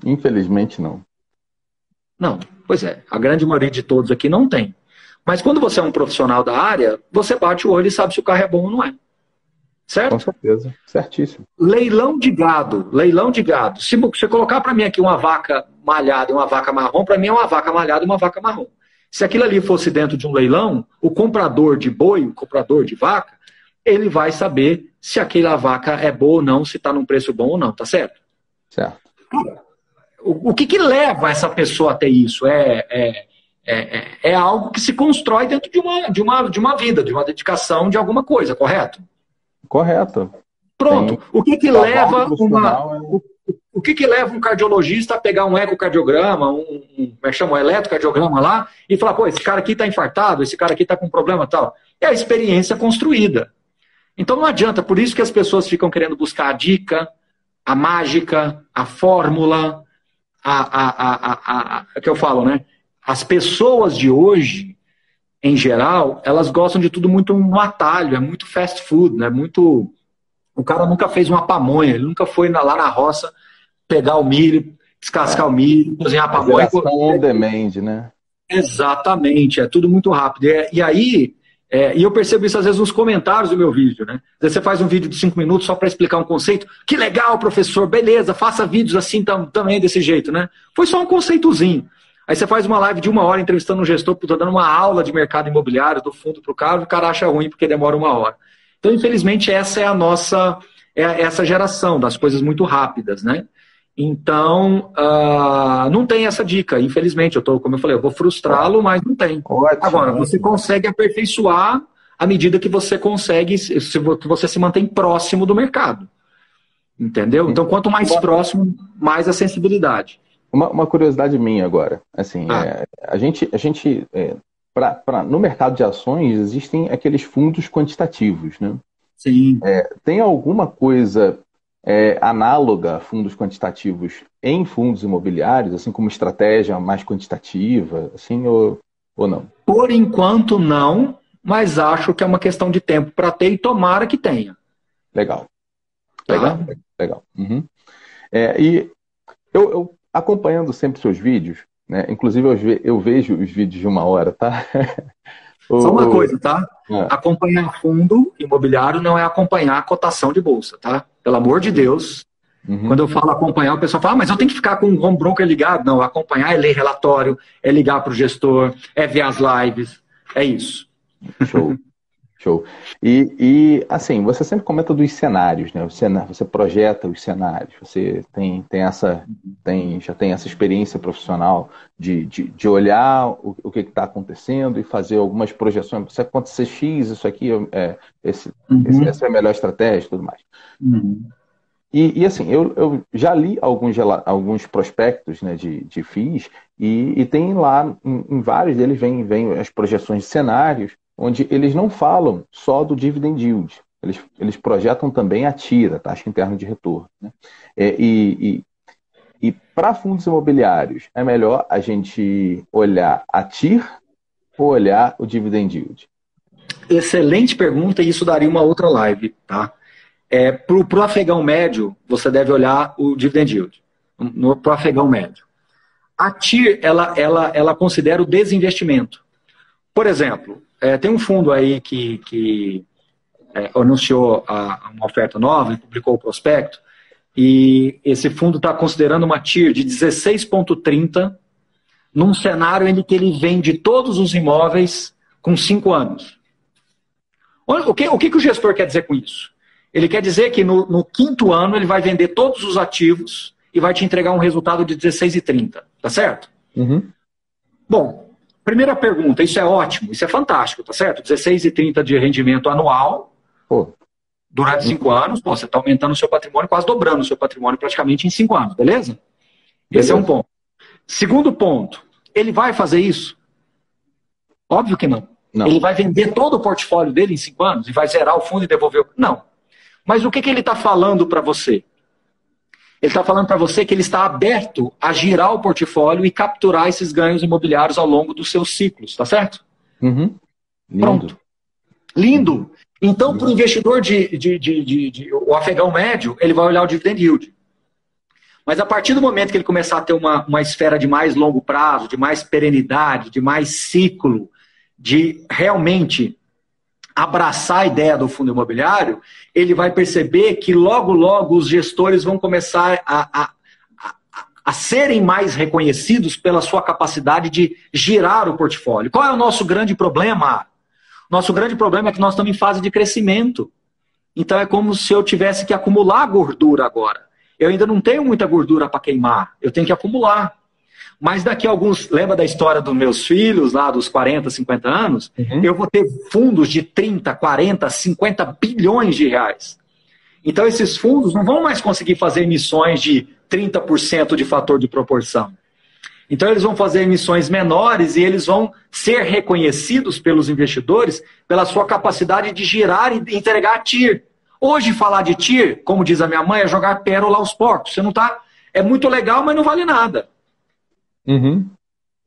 Infelizmente não. Não, pois é, a grande maioria de todos aqui não tem. Mas quando você é um profissional da área, você bate o olho e sabe se o carro é bom ou não é. Certo? Com certeza, certíssimo. Leilão de gado. Se você colocar para mim aqui uma vaca malhada e uma vaca marrom, para mim é uma vaca malhada e uma vaca marrom. Se aquilo ali fosse dentro de um leilão, o comprador de boi, o comprador de vaca, ele vai saber se aquela vaca é boa ou não, se está num preço bom ou não, tá certo? Certo. o que leva essa pessoa a ter isso? É algo que se constrói dentro de uma vida, de uma dedicação de alguma coisa, correto? Correto. Pronto. O que leva o que leva um cardiologista a pegar um ecocardiograma, como é que chama, um eletrocardiograma lá, e falar, pô, esse cara aqui está infartado, esse cara aqui está com problema tal? É a experiência construída. Então não adianta, por isso que as pessoas ficam querendo buscar a dica, a mágica, a fórmula, que eu falo, né? As pessoas de hoje, em geral, elas gostam de tudo muito no atalho, é muito fast food, né? Muito... O cara nunca fez uma pamonha, ele nunca foi lá na roça pegar o milho, descascar o milho, cozinhar a pamonha. On demand, né? Exatamente, é tudo muito rápido. E aí, e eu percebo isso às vezes nos comentários do meu vídeo, né? Às vezes você faz um vídeo de 5 minutos só para explicar um conceito. Que legal, professor, beleza, faça vídeos assim também desse jeito, né? Foi só um conceitozinho. Aí você faz uma live de 1 hora entrevistando um gestor, dando uma aula de mercado imobiliário do fundo para o cara, e o cara acha ruim porque demora 1 hora. Então, infelizmente, essa é a nossa, essa geração das coisas muito rápidas, né? Então, não tem essa dica, infelizmente. Como eu falei, eu vou frustrá-lo, mas não tem. Ótimo, agora, você consegue aperfeiçoar à medida que você consegue, que você se mantém próximo do mercado. Entendeu? Então, quanto mais próximo, mais a sensibilidade. Uma curiosidade minha agora, assim, no mercado de ações existem aqueles fundos quantitativos, né? Sim. Tem alguma coisa análoga a fundos quantitativos em fundos imobiliários, assim como estratégia mais quantitativa, assim, ou não? Por enquanto não, mas acho que é uma questão de tempo para ter e tomara que tenha. Legal. Uhum. E eu acompanhando sempre seus vídeos, né? Inclusive eu vejo os vídeos de 1 hora, tá? Só uma coisa, tá? Acompanhar fundo imobiliário não é acompanhar a cotação de bolsa, tá? Pelo amor de Deus. Uhum. Quando eu falo acompanhar, o pessoal fala, mas eu tenho que ficar com o home broker ligado. Não, acompanhar é ler relatório, é ligar para o gestor, é ver as lives, é isso. Show. E assim, você sempre comenta dos cenários, né? Você projeta os cenários, você já tem essa experiência profissional de olhar o que está acontecendo e fazer algumas projeções. Se acontecer X, isso aqui essa é a melhor estratégia e tudo mais. Uhum. E assim, eu já li alguns prospectos, né, de FIIs, e tem lá, em vários deles, vem as projeções de cenários, onde eles não falam só do dividend yield, eles projetam também a TIR, a taxa interna de retorno, né? E para fundos imobiliários, é melhor a gente olhar a TIR ou olhar o dividend yield? Excelente pergunta, e isso daria uma outra live, tá? Para o afegão médio, você deve olhar o dividend yield. Para o afegão médio. A TIR, ela considera o desinvestimento. Por exemplo, tem um fundo aí que anunciou uma oferta nova e publicou o prospecto, e esse fundo está considerando uma TIR de 16,30 num cenário em que ele vende todos os imóveis com 5 anos. O que o gestor quer dizer com isso? Ele quer dizer que no 5º ano ele vai vender todos os ativos e vai te entregar um resultado de 16,30, tá certo? Uhum. Bom, primeira pergunta, isso é ótimo, isso é fantástico, tá certo? 16,30 de rendimento anual durante 5 anos, você está aumentando o seu patrimônio, quase dobrando o seu patrimônio praticamente em 5 anos, beleza? Esse é um ponto. Segundo ponto, ele vai fazer isso? Óbvio que não. Ele vai vender todo o portfólio dele em 5 anos e vai zerar o fundo e devolver? Não. Mas o que ele está falando para você? Ele está falando para você que ele está aberto a girar o portfólio e capturar esses ganhos imobiliários ao longo dos seus ciclos, tá certo? Uhum. Lindo. Pronto. Lindo. Então, para o investidor o afegão médio, ele vai olhar o dividend yield. Mas a partir do momento que ele começar a ter uma esfera de mais longo prazo, de mais perenidade, de mais ciclo, de realmente abraçar a ideia do fundo imobiliário, ele vai perceber que logo, logo os gestores vão começar a serem mais reconhecidos pela sua capacidade de girar o portfólio. Qual é o nosso grande problema? Nosso grande problema é que nós estamos em fase de crescimento. Então é como se eu tivesse que acumular gordura agora. eu ainda não tenho muita gordura para queimar, eu tenho que acumular. Mas daqui a alguns, lembra da história dos meus filhos, lá dos 40, 50 anos? Eu vou ter fundos de 30, 40, 50 bilhões de reais. Então esses fundos não vão mais conseguir fazer emissões de 30% de fator de proporção. Então eles vão fazer emissões menores e eles vão ser reconhecidos pelos investidores pela sua capacidade de girar e entregar TIR. Hoje falar de TIR, como diz a minha mãe, é jogar pérola aos porcos. Você não tá, é muito legal, mas não vale nada.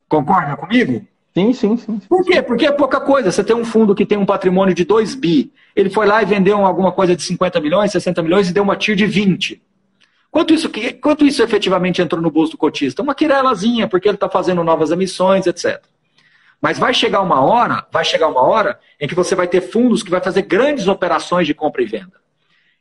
Concorda comigo? Sim. Por quê? Porque é pouca coisa. Você tem um fundo que tem um patrimônio de 2 bi. Ele foi lá e vendeu alguma coisa de 50 milhões, 60 milhões e deu uma TIR de 20. Quanto isso efetivamente entrou no bolso do cotista? Uma quirelazinha, porque ele está fazendo novas emissões, etc. Mas vai chegar uma hora em que você vai ter fundos que vai fazer grandes operações de compra e venda.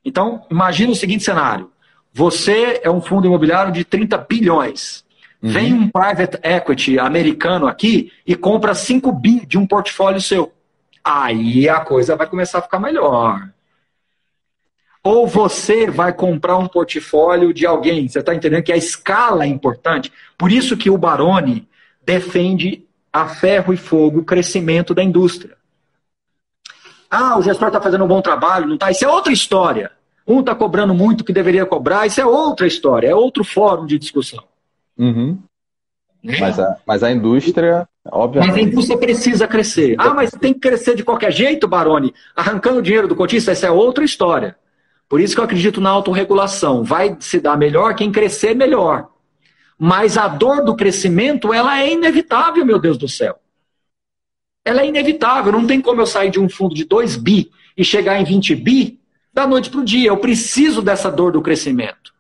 Então, imagina o seguinte cenário. Você é um fundo imobiliário de 30 bilhões. Vem um private equity americano aqui e compra 5 bi de um portfólio seu. Aí a coisa vai começar a ficar melhor. Ou você vai comprar um portfólio de alguém. Você está entendendo que a escala é importante? Por isso que o Baroni defende a ferro e fogo o crescimento da indústria. Ah, o gestor está fazendo um bom trabalho, não está? Isso é outra história. Um está cobrando muito o que deveria cobrar, isso é outra história, é outro fórum de discussão. Mas a indústria, obviamente... Mas a indústria precisa crescer. Ah, mas tem que crescer de qualquer jeito, Baroni? Arrancando dinheiro do cotista, essa é outra história. Por isso que eu acredito na autorregulação. Vai se dar melhor quem crescer melhor. Mas a dor do crescimento, ela é inevitável, meu Deus do céu. Ela é inevitável. Não tem como eu sair de um fundo de 2 bi e chegar em 20 bi da noite para o dia. Eu preciso dessa dor do crescimento.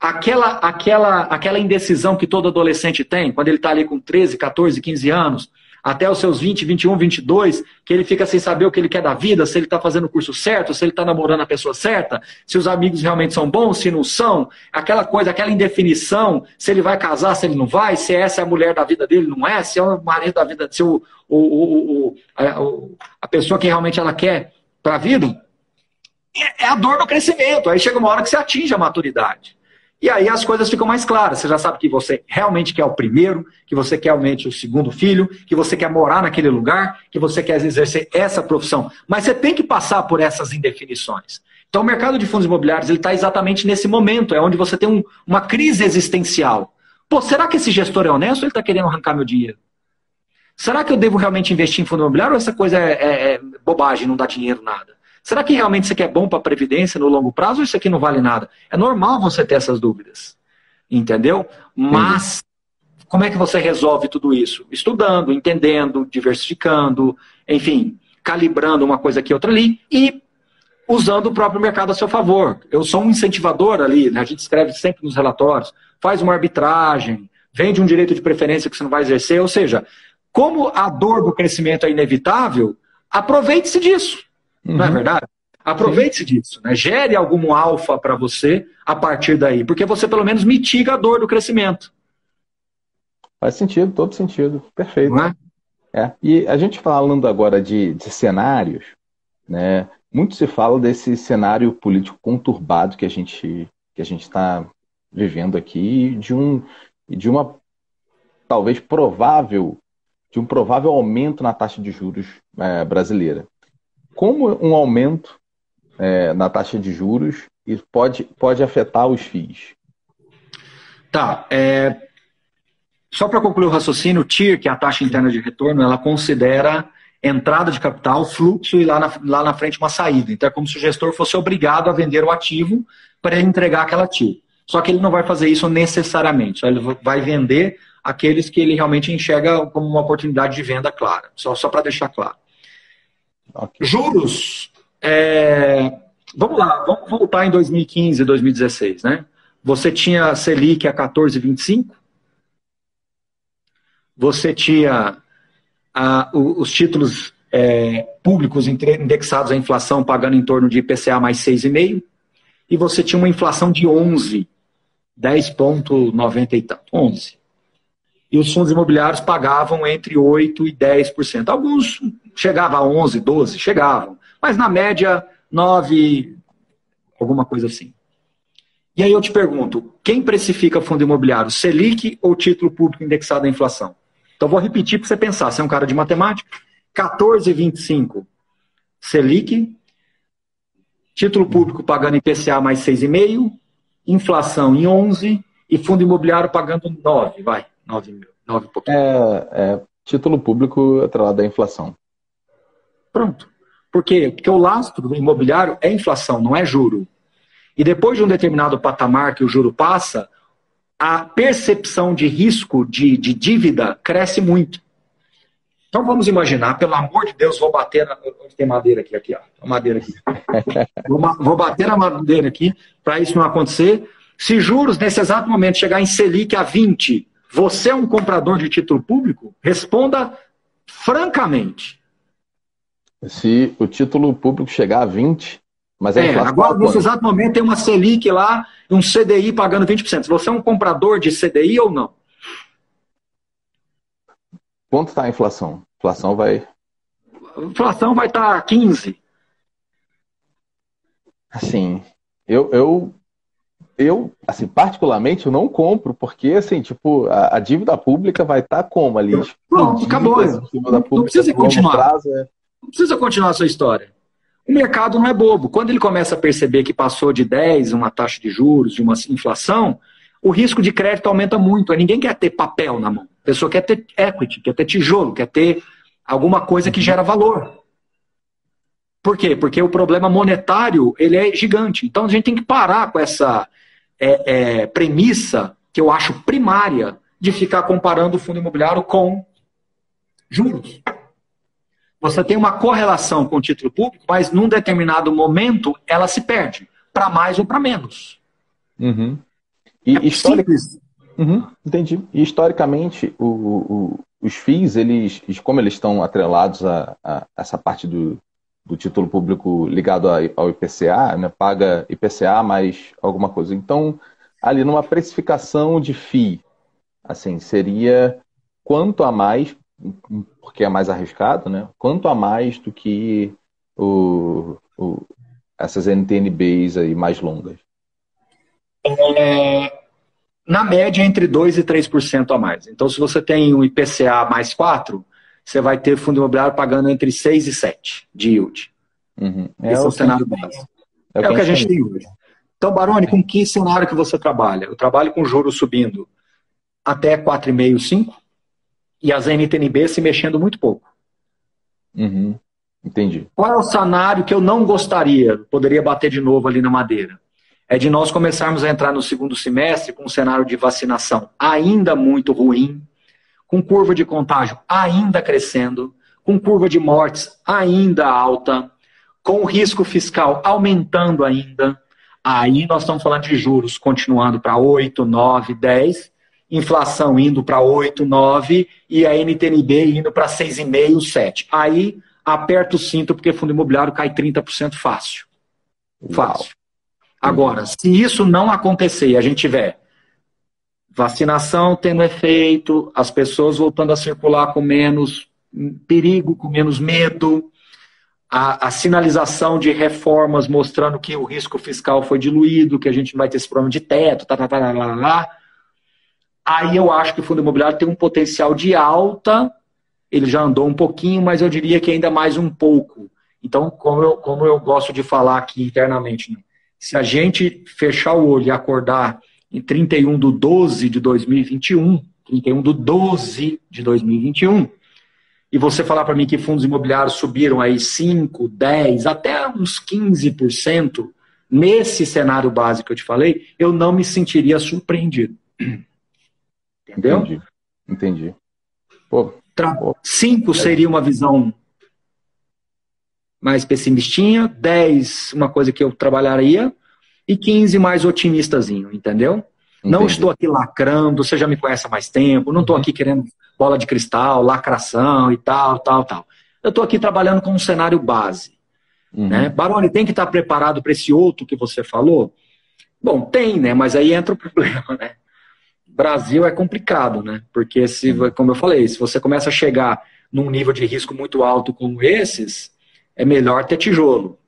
Aquela indecisão que todo adolescente tem, quando ele está ali com 13, 14, 15 anos, até os seus 20, 21, 22, que ele fica sem saber o que ele quer da vida, se ele está fazendo o curso certo, se ele está namorando a pessoa certa, se os amigos realmente são bons, se não são, aquela coisa, aquela indefinição, se ele vai casar, se ele não vai, se essa é a mulher da vida dele, não é, se é o marido da vida, se a pessoa que realmente ela quer para a vida, é a dor do crescimento. Aí chega uma hora que você atinge a maturidade. E aí as coisas ficam mais claras. Você já sabe que você realmente quer o primeiro, que você quer realmente o segundo filho, que você quer morar naquele lugar, que você quer exercer essa profissão. Mas você tem que passar por essas indefinições. Então o mercado de fundos imobiliários está exatamente nesse momento. É onde você tem uma crise existencial. Pô, será que esse gestor é honesto ou ele está querendo arrancar meu dinheiro? Será que eu devo realmente investir em fundo imobiliário ou essa coisa é bobagem, não dá dinheiro, nada? Será que realmente isso aqui é bom para a Previdência no longo prazo ou isso aqui não vale nada? É normal você ter essas dúvidas, entendeu? Mas como é que você resolve tudo isso? Estudando, entendendo, diversificando, enfim, calibrando uma coisa aqui, outra ali e usando o próprio mercado a seu favor. Eu sou um incentivador ali, né? A gente escreve sempre nos relatórios, faz uma arbitragem, vende um direito de preferência que você não vai exercer, ou seja, como a dor do crescimento é inevitável, aproveite-se disso. Não é verdade? Aproveite-se disso, né? Gere algum alfa para você a partir daí, porque você pelo menos mitiga a dor do crescimento. Faz sentido, todo sentido. Perfeito. Não é? E a gente falando agora de cenários, né? Muito se fala desse cenário político conturbado que a gente está vivendo aqui de uma talvez provável aumento na taxa de juros brasileira. Como um aumento na taxa de juros pode afetar os FIIs? Tá. Só para concluir o raciocínio, o TIR, que é a taxa interna de retorno, ela considera entrada de capital, fluxo e lá na frente uma saída. Então é como se o gestor fosse obrigado a vender o ativo para ele entregar aquela TIR. Só que ele não vai fazer isso necessariamente. Só ele vai vender aqueles que ele realmente enxerga como uma oportunidade de venda clara. Só para deixar claro. Okay. Juros, vamos lá, vamos voltar em 2015, 2016, né? Você tinha Selic a 14,25, você tinha os títulos públicos indexados à inflação pagando em torno de IPCA mais 6,5, e você tinha uma inflação de 10,90 e tanto, 11. E os fundos imobiliários pagavam entre 8% e 10%. Alguns chegavam a 11%, 12%, chegavam. Mas na média, 9%, alguma coisa assim. E aí eu te pergunto, quem precifica fundo imobiliário, Selic ou título público indexado à inflação? Então vou repetir para você pensar, você é um cara de matemática, 14,25 Selic, título público pagando IPCA mais 6,5, inflação em 11 e fundo imobiliário pagando 9, vai, 9 e pouquinho. Título público atrelado à inflação. Pronto. Por quê? Porque o lastro do imobiliário é inflação, não é juro. E depois de um determinado patamar que o juro passa, a percepção de risco de dívida cresce muito. Então vamos imaginar, pelo amor de Deus, vou bater na... Tem madeira aqui, ó. Tem madeira aqui. Vou bater na madeira aqui para isso não acontecer. Se juros nesse exato momento chegar em Selic a 20, você é um comprador de título público? Responda francamente. Se o título público chegar a 20, mas a inflação agora nesse exato momento tem uma Selic lá, um CDI pagando 20%. Você é um comprador de CDI ou não? Quanto está a inflação? A inflação vai estar 15. Assim, eu assim, particularmente, eu não compro, porque, assim, tipo, a dívida pública vai estar como ali? Pronto, acabou. Não precisa continuar. Não precisa continuar a sua história. O mercado não é bobo. Quando ele começa a perceber que passou de 10, uma taxa de juros, de uma inflação, o risco de crédito aumenta muito. Ninguém quer ter papel na mão. A pessoa quer ter equity, quer ter tijolo, quer ter alguma coisa que gera valor. Por quê? Porque o problema monetário ele é gigante. Então a gente tem que parar com essa premissa, que eu acho primária, de ficar comparando o fundo imobiliário com juros. Você tem uma correlação com o título público, mas num determinado momento ela se perde, para mais ou para menos. Uhum. E entendi. E historicamente, os FIIs, como eles estão atrelados a essa parte do título público ligado ao IPCA, né, paga IPCA mais alguma coisa. Então, ali numa precificação de FII, assim, seria quanto a mais, porque é mais arriscado, né? Quanto a mais do que essas NTNBs aí mais longas? Na média, entre 2% e 3% a mais. Então, se você tem um IPCA mais 4%, você vai ter fundo imobiliário pagando entre 6% e 7% de yield. Uhum. Esse é o cenário básico. É o que a gente tem hoje. Então, Baroni, com que cenário que você trabalha? Eu trabalho com juros subindo até 4,5%, 5%, e as NTNB se mexendo muito pouco. Uhum. Entendi. Qual é o cenário que eu não gostaria, poderia bater de novo ali na madeira? É de nós começarmos a entrar no segundo semestre com um cenário de vacinação ainda muito ruim, com curva de contágio ainda crescendo, com curva de mortes ainda alta, com o risco fiscal aumentando ainda. Aí nós estamos falando de juros continuando para 8, 9, 10, inflação indo para 8, 9 e a NTNB indo para 6,5, 7. Aí aperta o cinto porque fundo imobiliário cai 30% fácil. Fácil. Agora, se isso não acontecer e a gente tiver vacinação tendo efeito, as pessoas voltando a circular com menos perigo, com menos medo, a sinalização de reformas mostrando que o risco fiscal foi diluído, que a gente não vai ter esse problema de teto, aí eu acho que o fundo imobiliário tem um potencial de alta, ele já andou um pouquinho, mas eu diria que ainda mais um pouco. Então, como eu gosto de falar aqui internamente, né? Se a gente fechar o olho e acordar em 31/12 de 2021, 31/12 de 2021, e você falar para mim que fundos imobiliários subiram aí 5, 10, até uns 15%, nesse cenário básico que eu te falei, eu não me sentiria surpreendido. Entendeu? Entendi. 5 seria uma visão mais pessimistinha, 10 uma coisa que eu trabalharia, e 15 mais otimistazinho, entendeu? Entendi. Não estou aqui lacrando, você já me conhece há mais tempo, não estou aqui querendo bola de cristal, lacração e tal. Eu estou aqui trabalhando com um cenário base. Né? Baroni, tem que estar preparado para esse outro que você falou? Bom, tem, né? Mas aí entra o problema, né? Brasil é complicado, né? Porque, como eu falei, se você começa a chegar num nível de risco muito alto como esses, é melhor ter tijolo.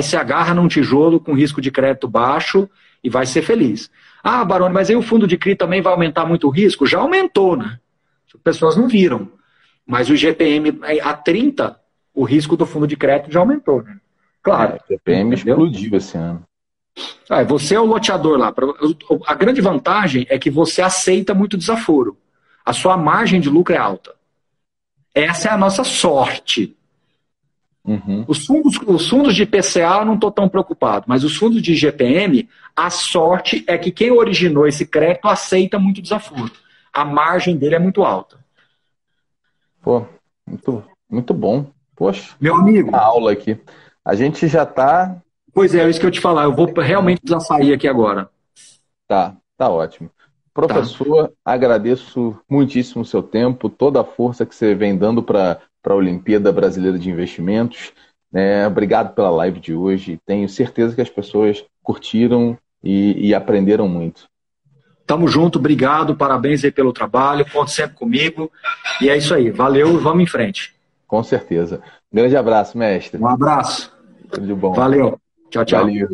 Se agarra num tijolo com risco de crédito baixo e vai ser feliz. Ah, Baroni, mas aí o fundo de CRI também vai aumentar muito o risco? Já aumentou, né? As pessoas não viram. Mas o GPM a 30, o risco do fundo de crédito já aumentou, né? Claro. O GPM explodiu esse ano. Você é o loteador lá. A grande vantagem é que você aceita muito desaforo. A sua margem de lucro é alta. Essa é a nossa sorte. Uhum. Os fundos de PCA eu não estou tão preocupado, mas os fundos de GPM, a sorte é que quem originou esse crédito aceita muito desaforo. A margem dele é muito alta. Pô, muito bom. Poxa, meu amigo, uma aula aqui. A gente já está... Pois é isso que eu te falar. Eu vou realmente precisar sair aqui agora. Tá ótimo. Professor, agradeço muitíssimo o seu tempo, toda a força que você vem dando para a Olimpíada Brasileira de Investimentos. Obrigado pela live de hoje. Tenho certeza que as pessoas curtiram e aprenderam muito. Tamo junto, obrigado, parabéns aí pelo trabalho, conte sempre comigo. E é isso aí, valeu e vamos em frente. Com certeza. Grande abraço, mestre. Um abraço. Tudo de bom. Valeu. Tchau, tchau. Valeu.